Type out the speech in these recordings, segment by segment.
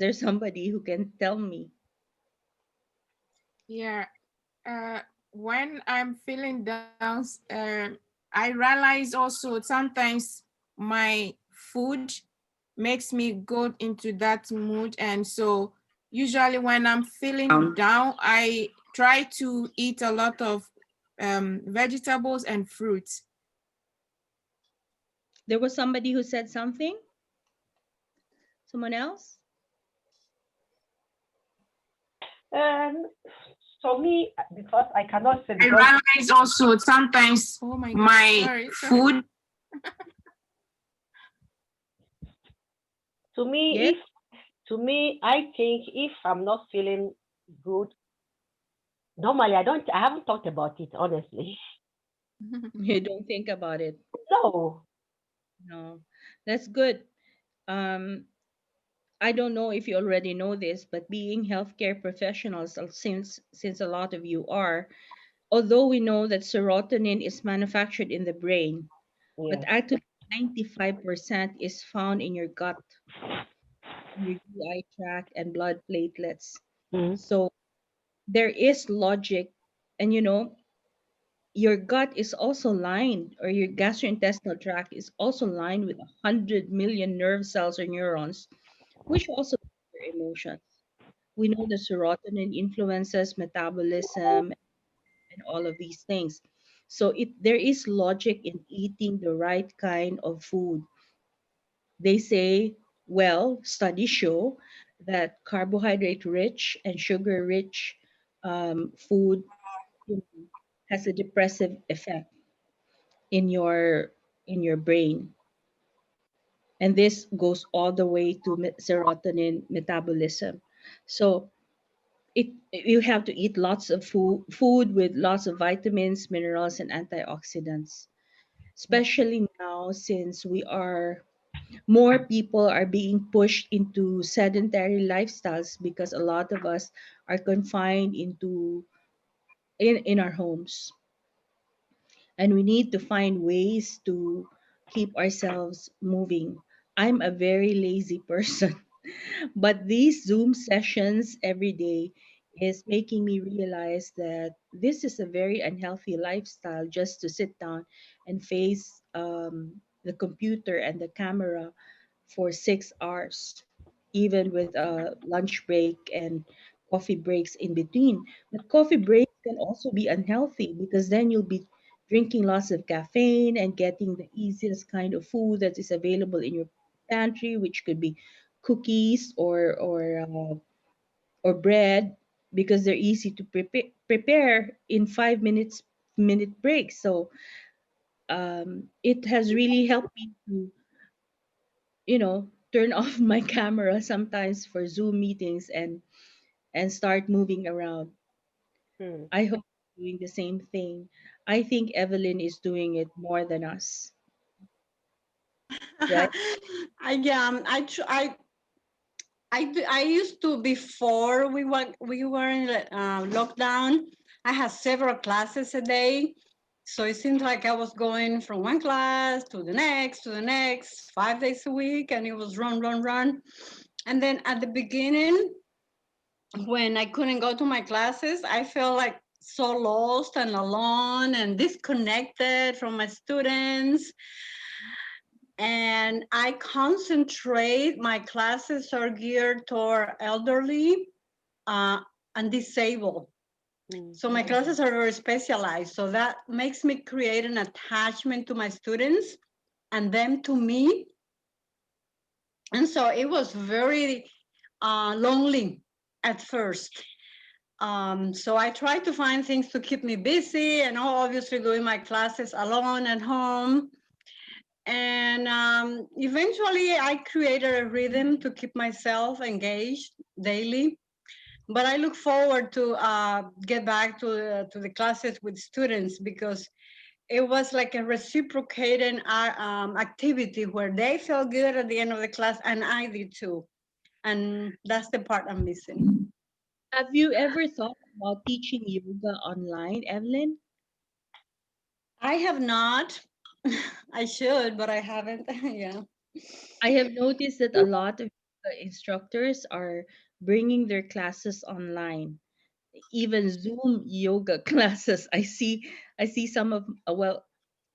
there somebody who can tell me? Yeah. Uh, when I'm feeling down, I realize also sometimes my food makes me go into that mood. And so usually when I'm feeling down, I try to eat a lot of vegetables and fruits. There was somebody who said something? Someone else? And so me, because I cannot say I because realize also sometimes, oh my God, my Sorry. food. to me, Yes? if to me, I think if I'm not feeling good, normally I haven't thought about it honestly. You don't think about it. No. No. That's good. Um, I don't know if you already know this, but being healthcare professionals, since a lot of you are, although we know that serotonin is manufactured in the brain, but Yes. actually 95% is found in your gut, in your GI tract and blood platelets. Mm. So there is logic, and your gut is also lined, or your gastrointestinal tract is also lined with 100 million nerve cells or neurons, which also your emotions. We know the serotonin influences metabolism and all of these things. So there is logic in eating the right kind of food. They say, well, studies show that carbohydrate rich and sugar rich food, you know, has a depressive effect in your brain, and this goes all the way to serotonin metabolism. So you have to eat lots of food with lots of vitamins, minerals, and antioxidants, especially now since we are more people are being pushed into sedentary lifestyles because a lot of us are confined in our homes, and we need to find ways to keep ourselves moving. I'm a very lazy person, but these Zoom sessions every day is making me realize that this is a very unhealthy lifestyle, just to sit down and face the computer and the camera for 6 hours, even with a lunch break and coffee breaks in between. But coffee breaks can also be unhealthy because then you'll be drinking lots of caffeine and getting the easiest kind of food that is available in your pantry, which could be cookies or bread, because they're easy to prepare in 5 minute breaks. So it has really helped me to turn off my camera sometimes for Zoom meetings and start moving around. Mm. I hope you're doing the same thing. I think Evelyn is doing it more than us, right? I used to, before we were in lockdown. I had several classes a day, so it seemed like I was going from one class to the next, 5 days a week, and it was run, run, run. And then at the beginning, when I couldn't go to my classes, I felt like so lost and alone and disconnected from my students. And I concentrate, my classes are geared toward elderly uh, and disabled. Mm. So my classes are very specialized. So that makes me create an attachment to my students and them to me. And so it was very lonely at first. So I tried to find things to keep me busy, and obviously doing my classes alone at home. And eventually I created a rhythm to keep myself engaged daily. But I look forward to get back to the classes with students, because it was like a reciprocating activity where they felt good at the end of the class and I did too. And that's the part I'm missing. Have you ever thought about teaching yoga online, Evelyn? I have not. I should, but I haven't. Yeah. I have noticed that a lot of instructors are bringing their classes online, even Zoom yoga classes. I see some of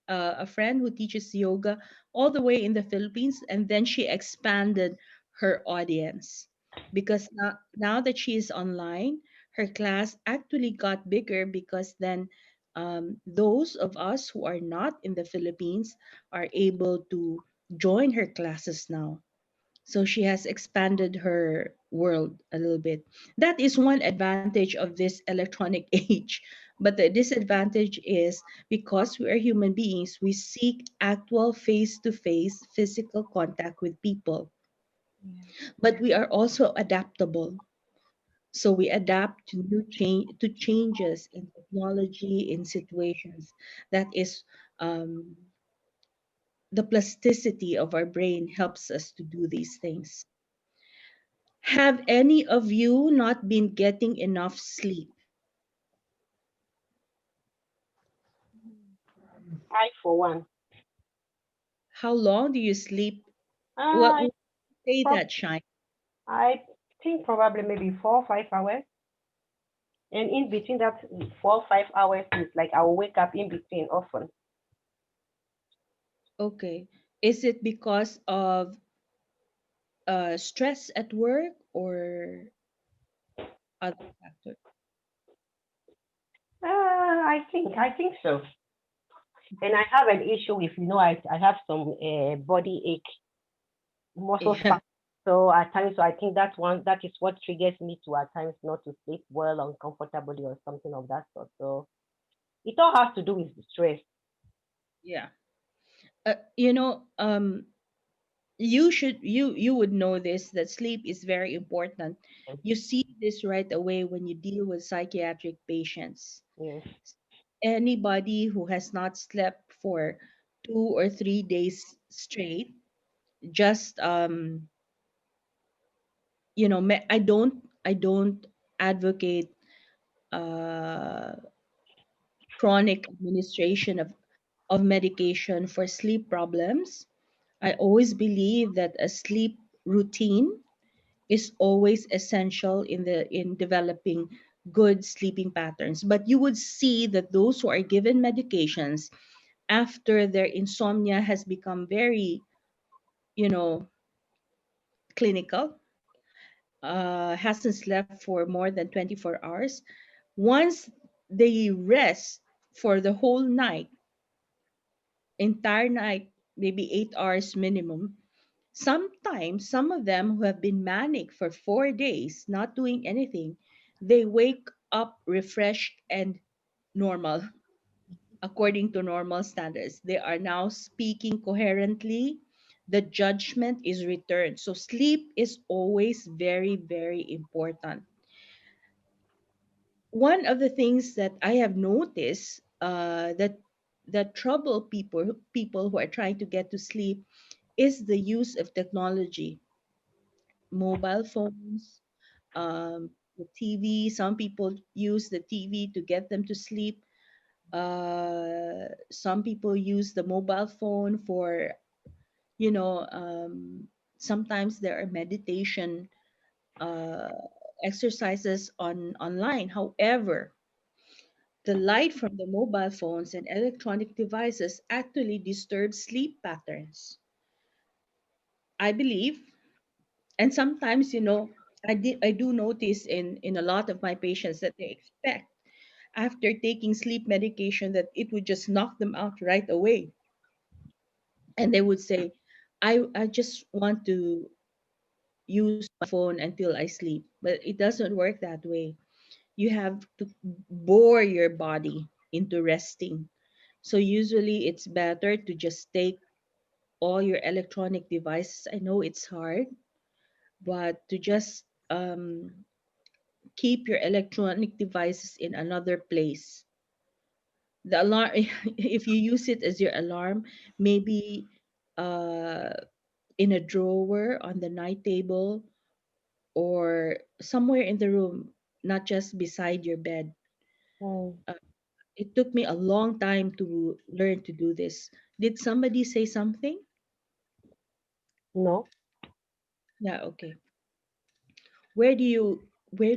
a friend who teaches yoga all the way in the Philippines, and then she expanded her audience because now that she is online, her class actually got bigger because then those of us who are not in the Philippines are able to join her classes now. So she has expanded her world a little bit. That is one advantage of this electronic age. But the disadvantage is because we are human beings, we seek actual face to face physical contact with people. Yeah. But we are also adaptable. So we adapt to changes in technology, in situations. That is um, the plasticity of our brain helps us to do these things. Have any of you not been getting enough sleep? I, for one, How long do you sleep? What I, would you say prob- that, Shine? I think probably maybe 4 or 5 hours. And in between that 4 or 5 hours, is like I'll wake up in between often. Okay. Is it because of stress at work or other factors? I think so. And I have an issue with, I have some body ache, muscle Yeah. spasm. So at times, so I think that is what triggers me to at times not to sleep well, uncomfortably, or something of that sort. So it all has to do with the stress. Yeah. You know, you would know this that sleep is very important. Yes, You see this right away when you deal with psychiatric patients. yes. Anybody who has not slept for 2 or 3 days straight, just I don't advocate uh chronic administration of medication for sleep problems. I always believe that a sleep routine is always essential in developing good sleeping patterns. But you would see that those who are given medications after their insomnia has become very, you know, clinical, hasn't slept for more than 24 hours, once they rest for the whole night, entire night, maybe 8 hours minimum, sometimes some of them who have been manic for 4 days, not doing anything, they wake up refreshed and normal, according to normal standards. They are now speaking coherently. The judgment is returned. So sleep is always very, very important. One of the things that I have noticed that trouble people who are trying to get to sleep is the use of technology, mobile phones, the TV. Some people use the TV to get them to sleep. Some people use the mobile phone for, you know, sometimes there are meditation uh, exercises online. However, the light from the mobile phones and electronic devices actually disturbs sleep patterns, I believe. And sometimes, I do notice in a lot of my patients that they expect after taking sleep medication that it would just knock them out right away. And they would say, I just want to use my phone until I sleep. But it doesn't work that way. You have to bore your body into resting. So usually it's better to just take all your electronic devices. I know it's hard, but to just keep your electronic devices in another place. The alarm, if you use it as your alarm, maybe uh, in a drawer on the night table or somewhere in the room, not just beside your bed. Mm, Uh, it took me a long time to learn to do this. Did somebody say something? no. Yeah, okay. Where do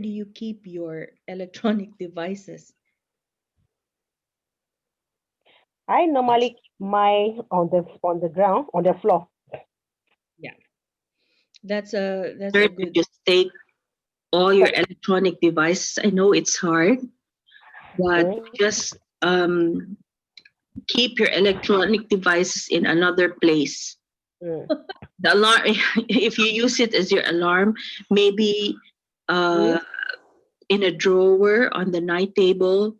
you keep your electronic devices? I normally keep my on the ground on the floor. Yeah, that's a Learn to good. just take all your electronic devices. I know it's hard, but Mm, just keep your electronic devices in another place. mm, The alarm, if you use it as your alarm, maybe uh, mm, in a drawer on the night table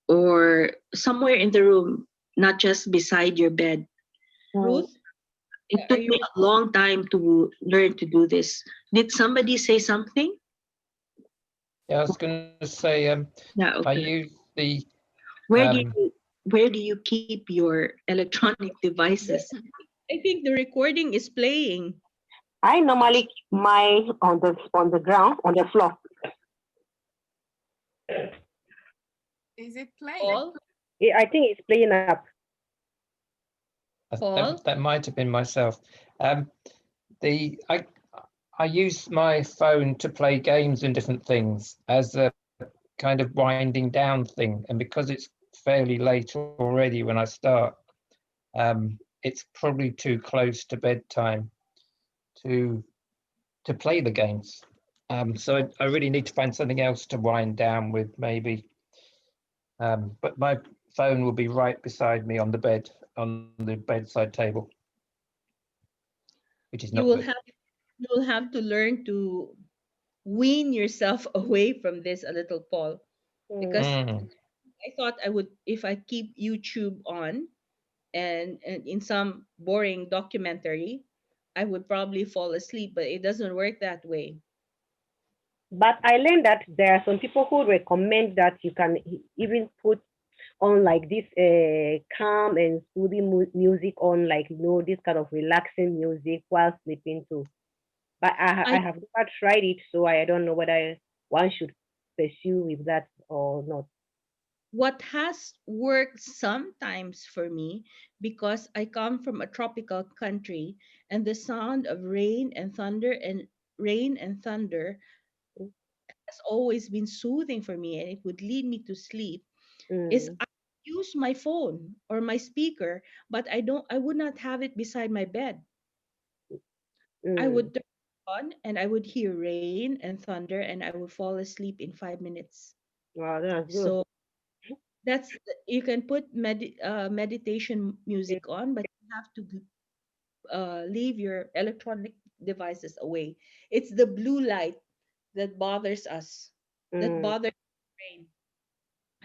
or somewhere in the room, not just beside your bed. mm. Ruth, It are took you me a long time to learn to do this. Did somebody say something? Yeah, I was going to say, Yeah, I okay. use the Where do um, you where do you keep your electronic devices? I think the recording is playing. I normally keep my on the ground on the floor. Is it playing? Paul, I think it's playing up. Paul, that might have been myself. Um, the I use my phone to play games and different things as a kind of winding down thing, and because it's fairly late already when I start, it's probably too close to bedtime to play the games. So I really need to find something else to wind down with, maybe. But my phone will be right beside me on the bed, on the bedside table, which is you not will good. have you will have to learn to wean yourself away from this a little, Paul, because Mm. Mm. I thought I would if I keep YouTube on and in some boring documentary, I would probably fall asleep, but it doesn't work that way. But I learned that there are some people who recommend that you can even put on like this calm and soothing music on, like this kind of relaxing music while sleeping too. But I I have never tried it, so I don't know whether one should pursue with that or not. What has worked sometimes for me because I come from a tropical country and the sound of rain and thunder has always been soothing for me and it would lead me to sleep is Mm, I use my phone or my speaker, but I would not have it beside my bed. I mm. would turn it on and I would hear rain and thunder and I would fall asleep in 5 minutes. Wow, that's good. So that's you can put meditation music on, but you have to leave your electronic devices away. It's the blue light that bothers us, that Mm, bothers the brain,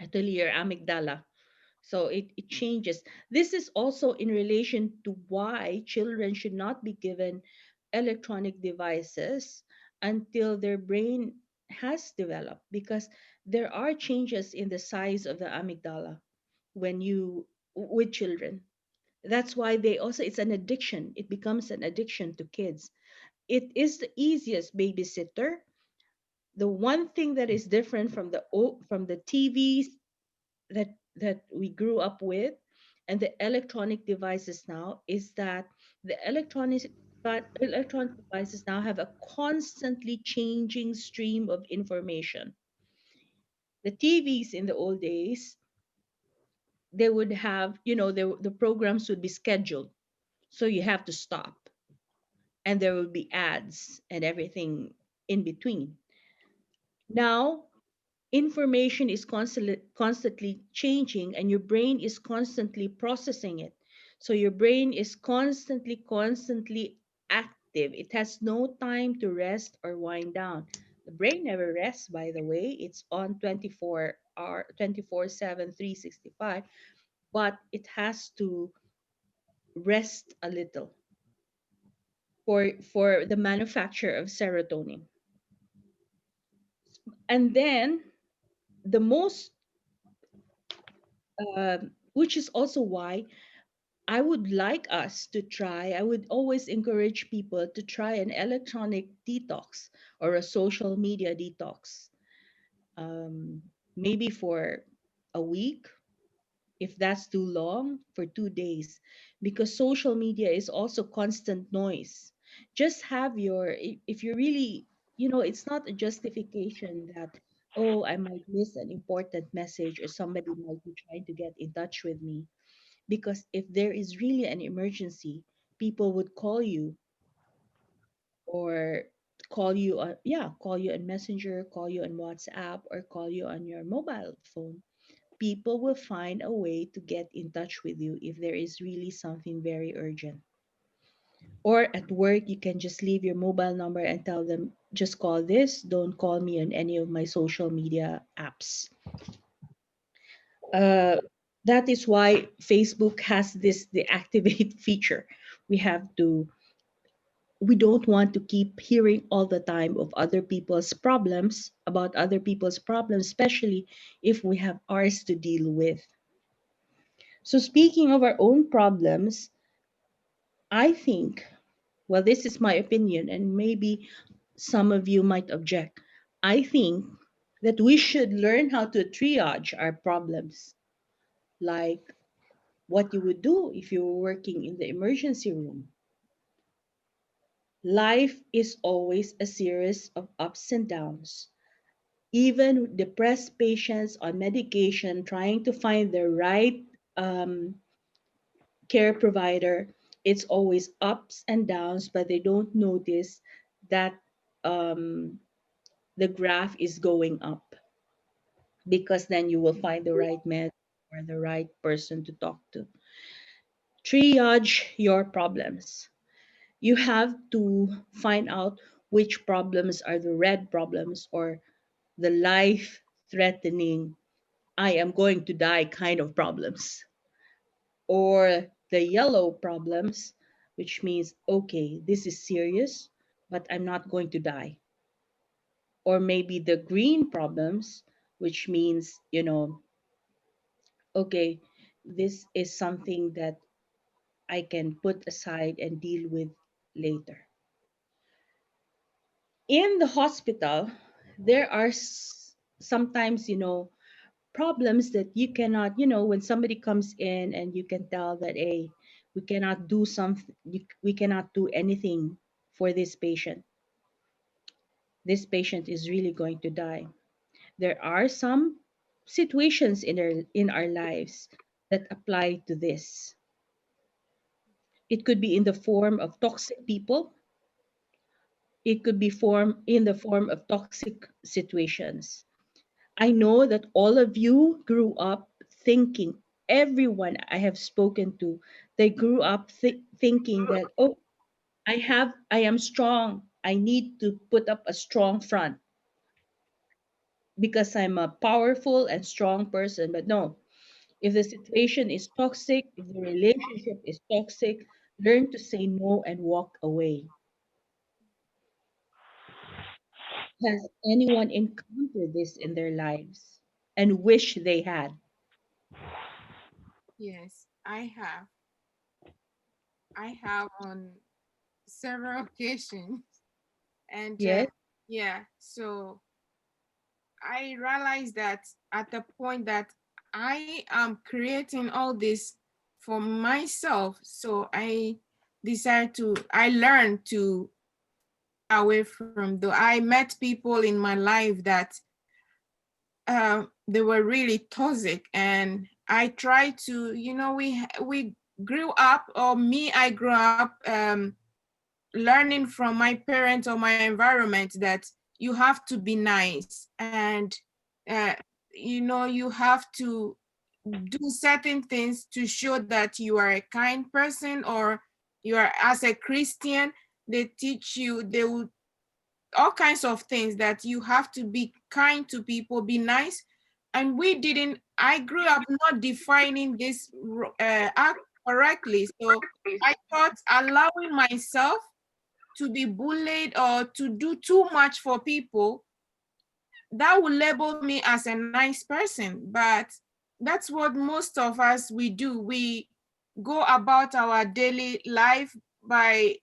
actually your amygdala. So it changes. This is also in relation to why children should not be given electronic devices until their brain has developed, because there are changes in the size of the amygdala when you with children. That's why they also it's an addiction. It becomes an addiction to kids. It is the easiest babysitter. The one thing that is different from the TVs that we grew up with and the electronic devices now is that the electronic devices now have a constantly changing stream of information. The TVs in the old days, they would have, the programs would be scheduled. So you have to stop and there will be ads and everything in between. Now, information is constantly changing and your brain is constantly processing it. So your brain is constantly active. It has no time to rest or wind down. The brain never rests, by the way. It's on 24-hour, 24/7, 365, but it has to rest a little for the manufacture of serotonin. And then the most which is also why I would always encourage people to try an electronic detox or a social media detox. Um, Maybe for a week, if that's too long, for 2 days, because social media is also constant noise. Just have your, if you really, it's not a justification that, oh, I might miss an important message or somebody might be trying to get in touch with me. Because if there is really an emergency, people would call you, or call you on Messenger, call you on WhatsApp, or call you on your mobile phone. People will find a way to get in touch with you if there is really something very urgent. Or at work, you can just leave your mobile number and tell them, just call this, don't call me on any of my social media apps. uh, that is why Facebook has this deactivate feature. we have to we don't want to keep hearing all the time of other people's problems, about other people's problems, especially if we have ours to deal with. So speaking of our own problems, I think, well, this is my opinion, and maybe some of you might object. I think that we should learn how to triage our problems, like what you would do if you were working in the emergency room. Life is always a series of ups and downs. Even depressed patients on medication trying to find the right um, care provider, it's always ups and downs, but they don't notice that um, the graph is going up, because then you will find the right med or the right person to talk to. Triage your problems. You have to find out which problems are the red problems, or the life threatening, I am going to die kind of problems, or the yellow problems, which means, okay, this is serious, but I'm not going to die. Or maybe the green problems, which means, okay, this is something that I can put aside and deal with later. In the hospital, there are sometimes, problems that you cannot, when somebody comes in and you can tell that, hey, we cannot do something, we cannot do anything for this patient. This patient is really going to die. There are some situations in our lives that apply to this. It could be in the form of toxic people. It could be in the form of toxic situations. I know that all of you grew up thinking, everyone I have spoken to, they grew up thinking that, oh, I am strong. I need to put up a strong front because I'm a powerful and strong person. But no, if the situation is toxic, if the relationship is toxic, learn to say no and walk away. Has anyone encountered this in their lives and wish they had? Yes, I have. I have on several occasions. And Yes. yeah, so I realized that at the point that I am creating all this for myself, so I learned to away from, though I met people in my life that they were really toxic, and I tried to, we grew up, or me, I grew up learning from my parents or my environment that you have to be nice, and uh, you have to do certain things to show that you are a kind person, or you are, as a Christian, they teach you, they will, all kinds of things, that you have to be kind to people, be nice. And we didn't, I grew up not defining this act correctly. So I thought allowing myself to be bullied or to do too much for people, that would label me as a nice person. But that's what most of us, we do. We go about our daily life by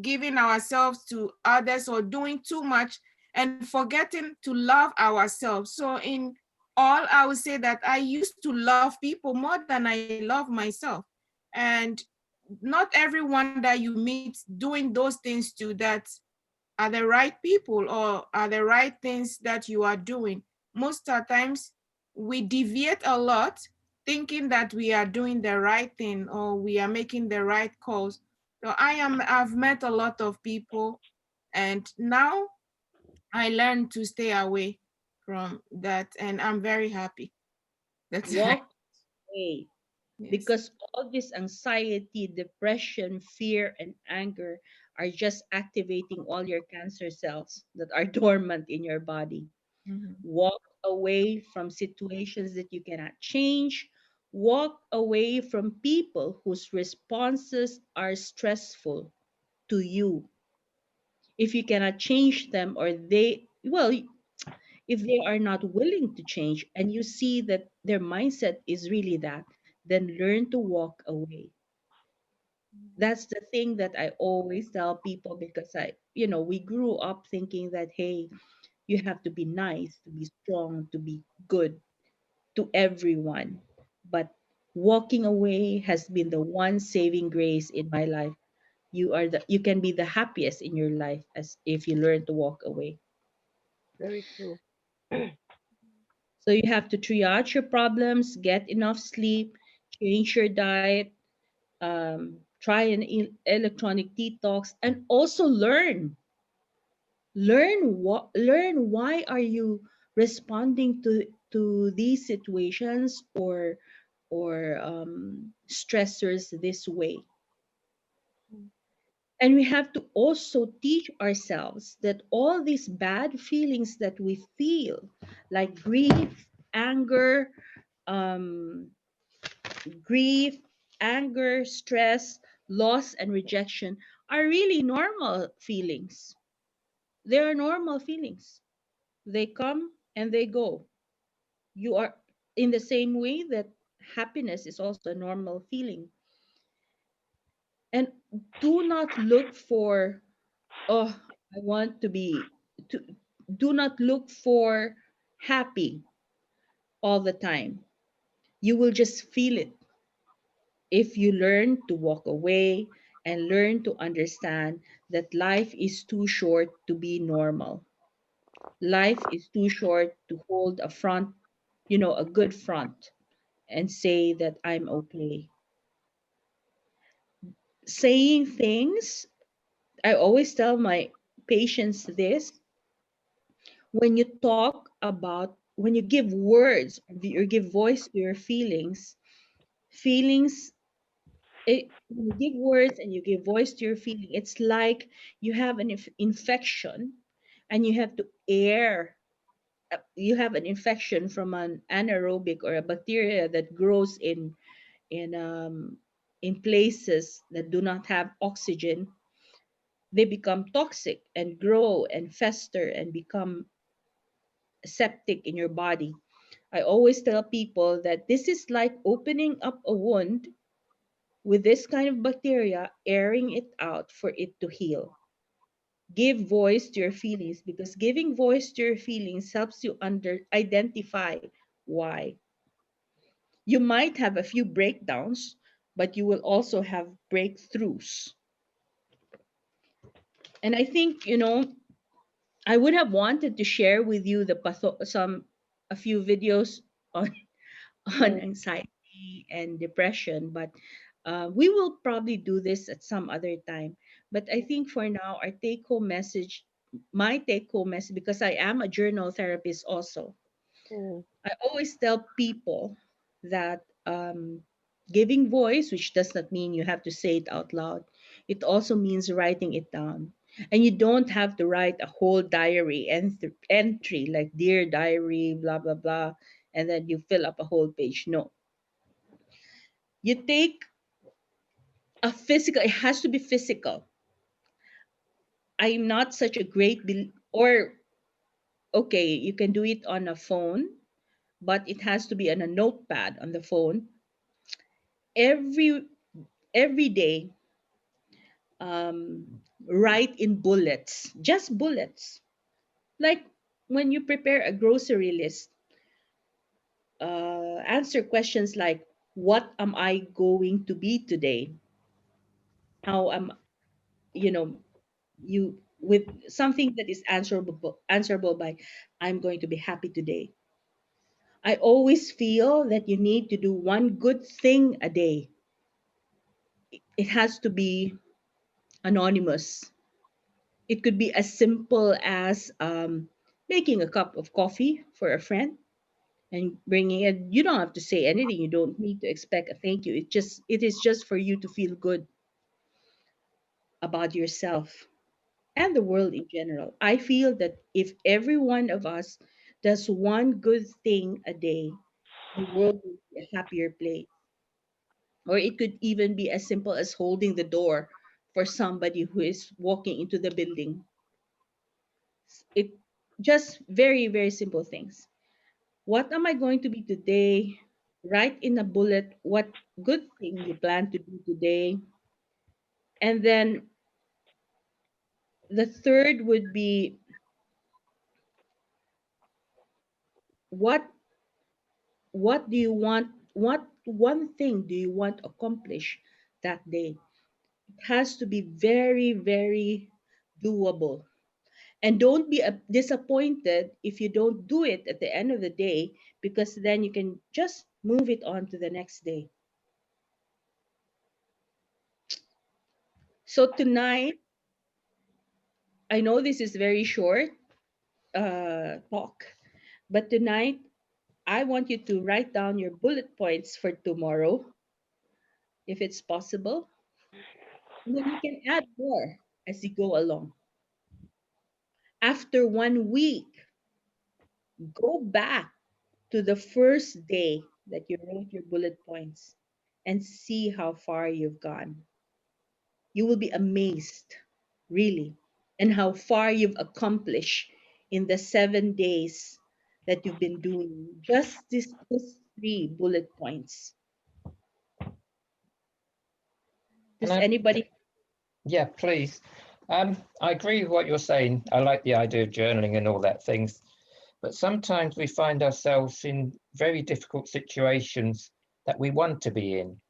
giving ourselves to others or doing too much and forgetting to love ourselves. So in all, I would say that I used to love people more than I love myself. And not everyone that you meet doing those things to that are the right people or are the right things that you are doing. Most of the times we deviate a lot thinking that we are doing the right thing or we are making the right calls. So I've met a lot of people and now I learned to stay away from that and I'm very happy. That's right. Walk away, Yes. because all this anxiety, depression, fear, and anger are just activating all your cancer cells that are dormant in your body. Mhm. Walk away from situations that you cannot change. Walk away from people whose responses are stressful to you. If you cannot change them, or if they are not willing to change and you see that their mindset is really that, then learn to walk away. That's the thing that I always tell people, because we grew up thinking that, hey, you have to be nice, to be strong, to be good to everyone. But walking away has been the one saving grace in my life. You can be the happiest in your life as if you learn to walk away. Very true. So you have to triage your problems, get enough sleep, change your diet, try an electronic detox, and also learn why are you responding to these situations or stressors this way. And we have to also teach ourselves that all these bad feelings that we feel, like um, grief, anger, stress, loss, and rejection, are really normal feelings. They are normal feelings. They come and they go. You are in the same way that happiness is also a normal feeling. And do not look for, oh, I want to, do not look for happy all the time. You will just feel it if you learn to walk away and learn to understand that life is too short to be normal. Life is too short to hold a front, a good front, and say that I'm okay. Saying things, I always tell my patients this: when you give words or give voice to your feelings, when you give words and you give voice to your feeling, it's like you have an infection, and you have to air. You have an infection from an anaerobic or a bacteria that grows in places that do not have oxygen. They become toxic and grow and fester and become septic in your body. I always tell people that this is like opening up a wound with this kind of bacteria, airing it out for it to heal. Give voice to your feelings, because giving voice to your feelings helps you identify why. You might have a few breakdowns, but you will also have breakthroughs. And I think, I would have wanted to share with you a few videos on on Mm, anxiety and depression, but we will probably do this at some other time. But I think for now, my take home message, because I am a journal therapist also, mm, I always tell people that giving voice, which does not mean you have to say it out loud, it also means writing it down. And you don't have to write a whole diary entry like Dear Diary, blah, blah, blah, and then you fill up a whole page. No. You take it has to be physical. I'm not such a or okay, you can do it on a phone, but it has to be on a notepad on the phone. Every day, write in bullets, just bullets. Like when you prepare a grocery list, answer questions like, what am I going to be today? how you know, you with something that is answerable by I'm going to be happy today. I always feel that you need to do one good thing a day. It has to be anonymous. It could be as simple as making a cup of coffee for a friend and bringing it. You don't have to say anything. You don't need to expect a thank you. It is just for you to feel good about yourself and the world in general. I feel that if every one of us does one good thing a day, the world will be a happier place. Or it could even be as simple as holding the door for somebody who is walking into the building. It just very, very simple things. What am I going to be today? Write in a bullet what good thing you plan to do today. And then the third would be what what do you want, what one thing do you want to accomplish that day? It has to be very, very doable. And don't be disappointed if you don't do it at the end of the day, because then you can just move it on to the next day. So tonight, I know this is very short talk, but tonight I want you to write down your bullet points for tomorrow, if it's possible, and then you can add more as you go along. After 1 week, go back to the first day that you wrote your bullet points and see how far you've gone. You will be amazed, really, and how far you've accomplished in the 7 days that you've been doing just this three bullet points. Can Does I? anybody? Yeah, please. I agree with what you're saying. I like the idea of journaling and all that things, but sometimes we find ourselves in very difficult situations that we want to be in.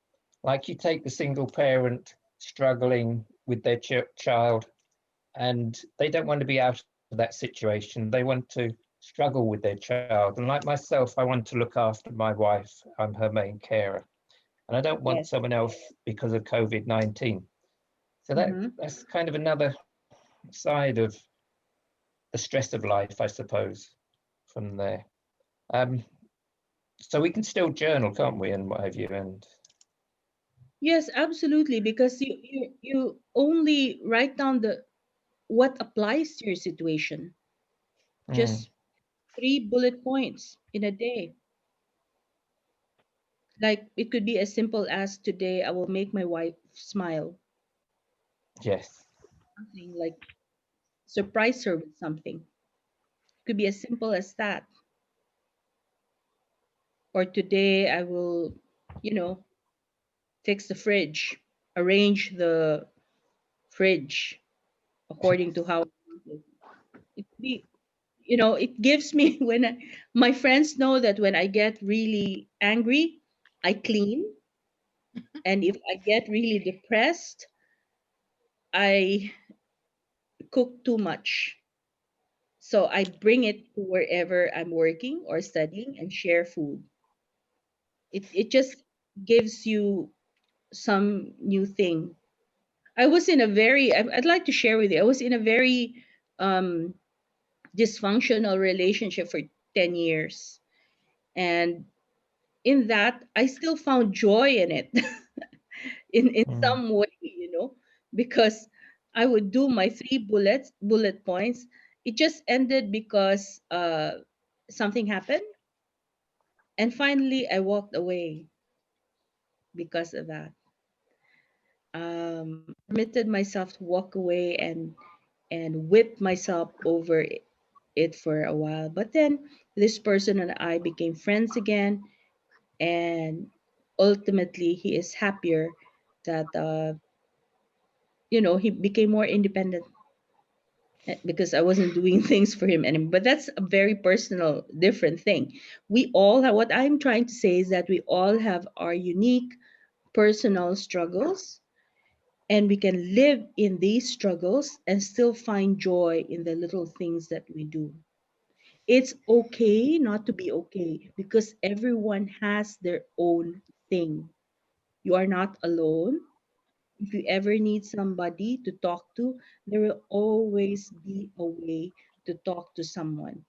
Like you take the single parent struggling with their child, and they don't want to be out of that situation. They want to struggle with their child. And like myself, I want to look after my wife. I'm her main carer, and I don't want Yes. someone else because of COVID-19. So Mm-hmm. that's kind of another side of the stress of life, I suppose, from there. Um, so we can still journal, can't we, and what have you? And Yes, absolutely. Because you only write down the what applies to your situation. mm, Just three bullet points in a day. Like it could be as simple as today I will make my wife smile. yes, Something like surprise her with something. Could be as simple as that. Or today I will, you know, fix the fridge, arrange the fridge according to how I want it. It could be, it gives me my friends know that when I get really angry, I clean. And if I get really depressed, I cook too much. So I bring it to wherever I'm working or studying and share food. It just gives you some new thing. I was in a very I'd like to share with you. I was in a very um dysfunctional relationship for 10 years. And in that I still found joy in it in mm, some way, because I would do my three bullet points. It just ended because something happened, and finally I walked away because of that. Permitted myself to walk away and whip myself over it for a while. But then this person and I became friends again, and ultimately he is happier that he became more independent because I wasn't doing things for him anymore. But that's a very personal, different thing. We all have, what I'm trying to say is that we all have our unique personal struggles, And we can live in these struggles and still find joy in the little things that we do. It's okay not to be okay because everyone has their own thing. You are not alone. If you ever need somebody to talk to, there will always be a way to talk to someone.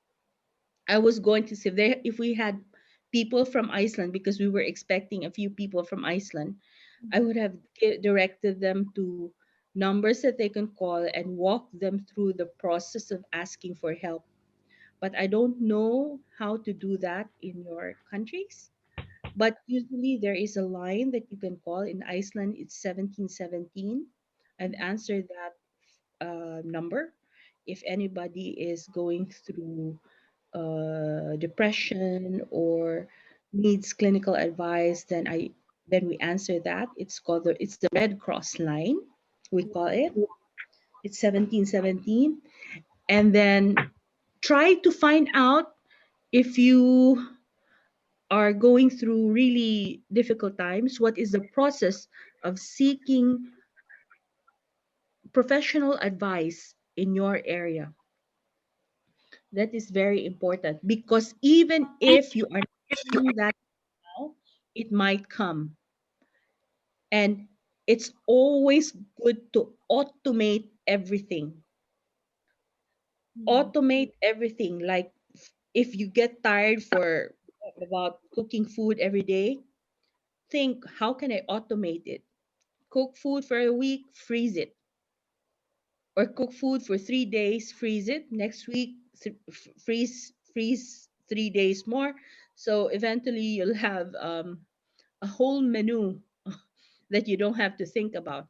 I was going to say if we had people from Iceland, because we were expecting a few people from Iceland, I would have directed them to numbers that they can call and walk them through the process of asking for help. But I don't know how to do that in your countries. But usually there is a line that you can call. In Iceland, it's 1717. I've answered that number. If anybody is going through depression or needs clinical advice, then we answer that. It's the Red Cross line. We call it. It's 1717, and then try to find out if you are going through really difficult times, what is the process of seeking professional advice in your area. That is very important because even if you are not seeing that now, it might come. And it's always good to automate everything. Automate everything. Like if you get tired for about cooking food every day, think how can I automate it? Cook food for a week, freeze it. Or cook food for 3 days, freeze it. Next week, freeze 3 days more. So eventually, you'll have a whole menu that you don't have to think about.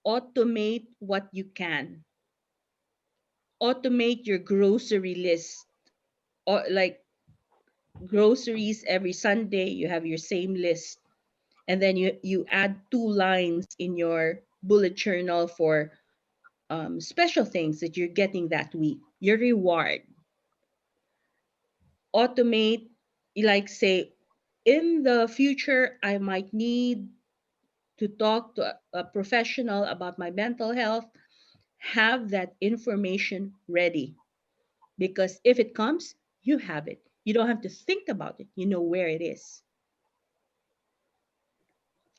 Automate what you can. Automate your grocery list. Or like groceries every Sunday, you have your same list, and then you add 2 lines in your bullet journal for special things that you're getting that week. Your reward. Automate, like say, in the future, I might need to talk to a professional about my mental health. Have that information ready because if it comes, you have it. You don't have to think about it. You know where it is.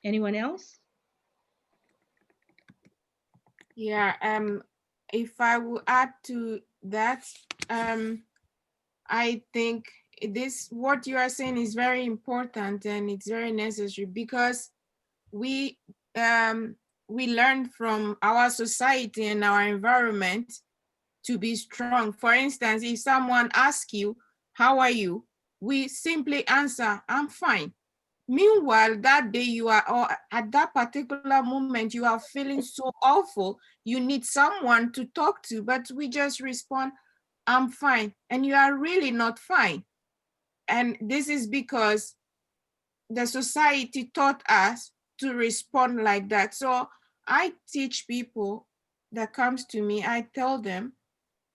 Anyone else? Yeah, if I will add to that, um, I think this what you are saying is very important and it's very necessary because we um we learn from our society and our environment to be strong. For instance, if someone asks you, "How are you?" we simply answer, "I'm fine." Meanwhile, that day you are, or at that particular moment, you are feeling so awful. You need someone to talk to, but we just respond, "I'm fine." And you are really not fine. And this is because the society taught us to respond like that. So I teach people that comes to me, I tell them,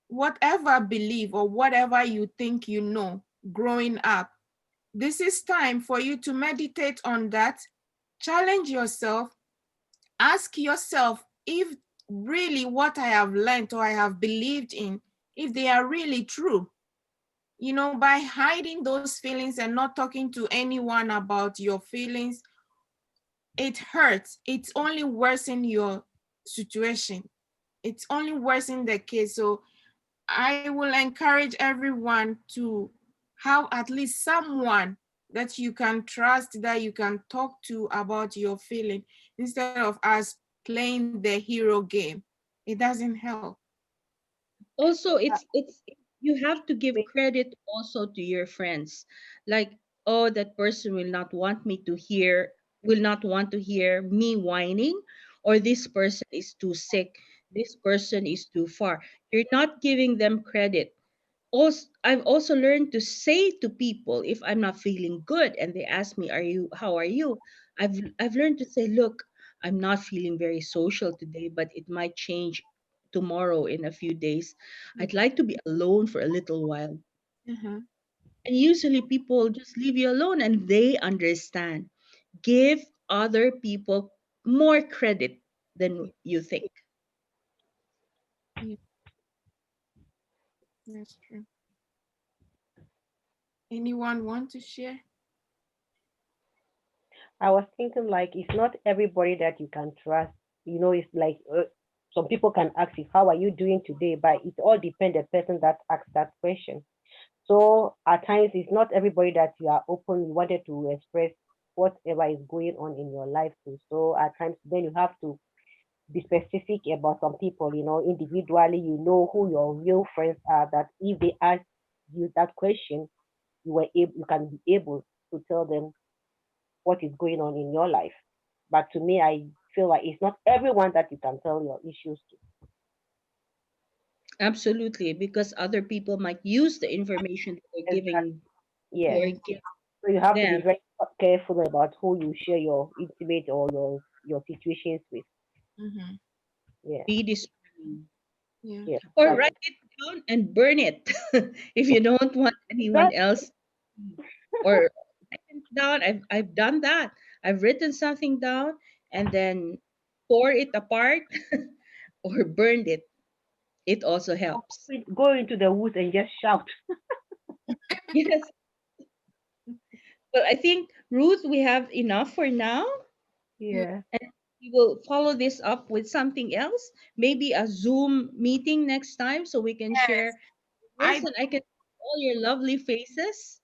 whatever belief or whatever you think you know growing up, this is time for you to meditate on that, challenge yourself, ask yourself if really what I have learned or I have believed in, if they are really true. You know, by hiding those feelings and not talking to anyone about your feelings, it hurts. It's only worsen your situation. It's only worsen the case. So I will encourage everyone to have at least someone that you can trust, that you can talk to about your feeling instead of us playing the hero game. It doesn't help. Also, it's you have to give credit also to your friends. Like, oh, that person will not want to hear me whining, or this person is too sick, this person is too far. You're not giving them credit. Also, I've also learned to say to people if I'm not feeling good and they ask me, how are you?" I've learned to say, "Look, I'm not feeling very social today, but it might change tomorrow in a few days. I'd like to be alone for a little while." Uh-huh. And usually people just leave you alone and they understand. Give other people more credit than you think. That's true. Anyone want to share? I was thinking like it's not everybody that you can trust. You know, it's like some people can ask you, "How are you doing today?" But it all depends the person that asks that question. So at times it's not everybody that you are open, you wanted to express whatever is going on in your life to. So at times then you have to be specific about some people, you know, individually, you know who your real friends are, that if they ask you that question, you can be able to tell them what is going on in your life. But to me, I feel like it's not everyone that you can tell your issues to. Absolutely, because other people might use the information that they're Exactly. giving Yes. you're Yes. giving So you have to be them. very careful about who you share your intimate or your situations with. Mm-hmm. Yeah. Be discerning. Yeah. Yeah. Or That's write it down and burn it if you don't want anyone that. else. Or write it down. I've done that. I've written something down and then tore it apart or burned it. It also helps. Go into the woods and just shout. Yes. Well, I think, Ruth, we have enough for now. Yeah. And we will follow this up with something else, maybe a Zoom meeting next time so we can Yes. share this I and I can see all your lovely faces.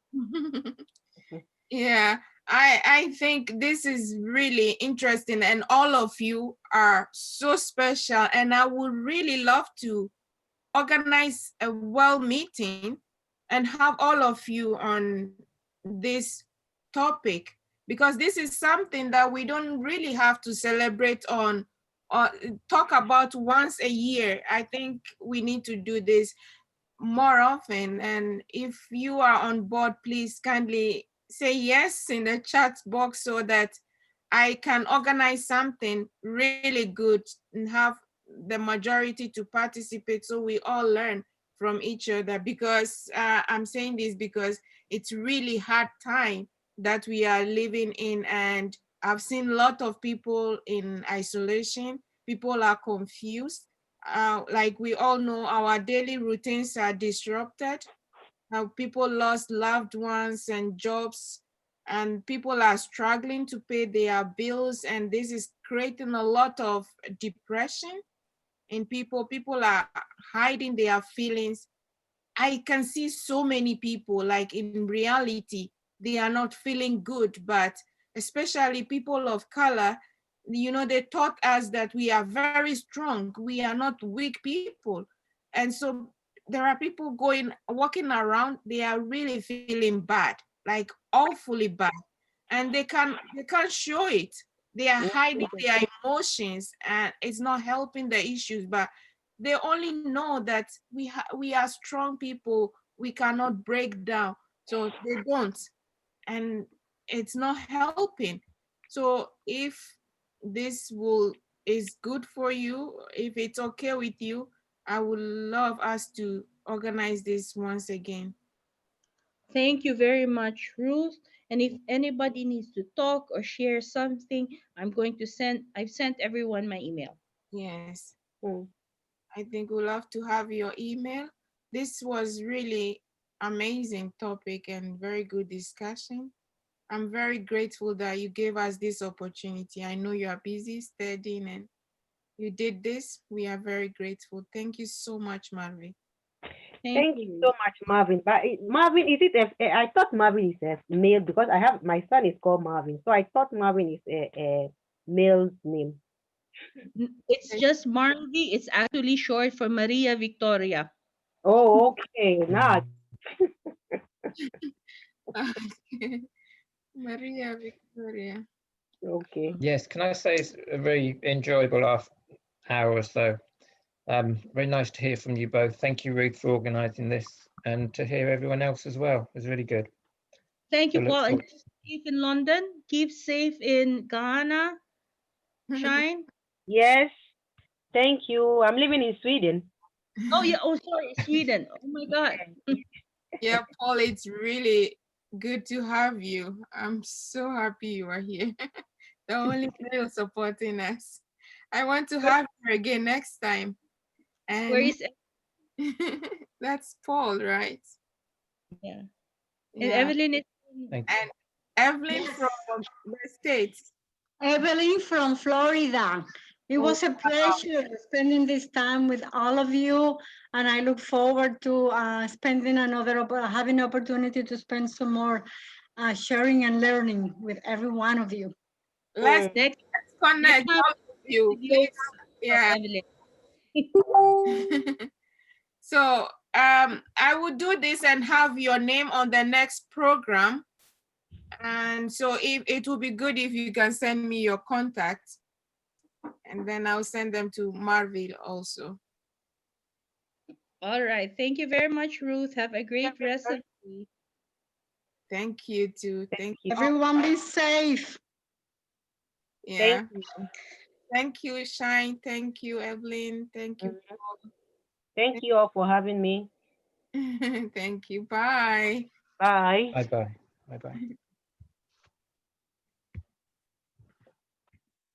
yeah, I think this is really interesting, and all of you are so special, and I would really love to organize a well meeting and have all of you on this topic, because this is something that we don't really have to celebrate on or talk about once a year. I think we need to do this more often. And if you are on board, please kindly say yes in the chat box so that I can organize something really good and have the majority to participate so we all learn from each other. Because I'm saying this because it's really hard time that we are living in, and I've seen a lot of people in isolation. People are confused. Like we all know, our daily routines are disrupted. People lost loved ones and jobs, and people are struggling to pay their bills, and this is creating a lot of depression in people. People are hiding their feelings. I can see so many people, like in reality, they are not feeling good, but especially people of color, you know, they taught us that we are very strong. We are not weak people. And so there are people walking around, they are really feeling bad, like awfully bad. And they can't show it. They are hiding their emotions, and it's not helping the issues, but they only know that we are strong people, we cannot break down, so they don't, and it's not helping. So if this will is good for you, if it's okay with you, I would love us to organize this once again. Thank you very much, Ruth. And if anybody needs to talk or share something, I've sent everyone my email. Yes, Mm. I think we'll have to have your email. This was really amazing topic and very good discussion. I'm very grateful that you gave us this opportunity. I know you are busy studying and you did this. We are very grateful. Thank you so much, Marvin. Thank Thank you so you. much, Marvin. But Marvin, is it? I thought Marvin is a male because I have my son is called Marvin, so I thought Marvin is a male's name. It's just Marley. It's actually short for Maria Victoria. Oh, okay. Now, Maria Victoria. okay. Yes, can I say it's a very enjoyable hour or so. Very nice to hear from you both. Thank you, Ruth, for organising this, and to hear everyone else as well. It was really good. Thank So you, look Paul. And forward. keep safe in London. Keep safe in Ghana. Shine. Yes. Thank you. I'm living in Sweden. Oh yeah. Oh, sorry, Sweden. Oh my God. Yeah, Paul, it's really good to have you. I'm so happy you are here. The only male supporting us. I want to have her again next time. Where And is that's Paul, right? yeah? And Yeah. Evelyn is Thank you. And Evelyn Yes. from the States. Evelyn from Florida. It Oh, was a pleasure spending this time with all of you, and I look forward to spending having opportunity to spend some more sharing and learning with every one of you. let's next connect time. all of you, video please. Yeah. Evelyn. So I will do this and have your name on the next program. And so if it will be good if you can send me your contact, and then I'll send them to Marville also. All right. Thank you very much, Ruth. Have a great rest of the week. Thank you too. Thank you. Everyone be safe. Yeah. Thank you. Thank you, Shine. Thank you, Evelyn. Thank you. Thank you all for having me. Thank you. Bye. Bye. Bye bye. Bye bye.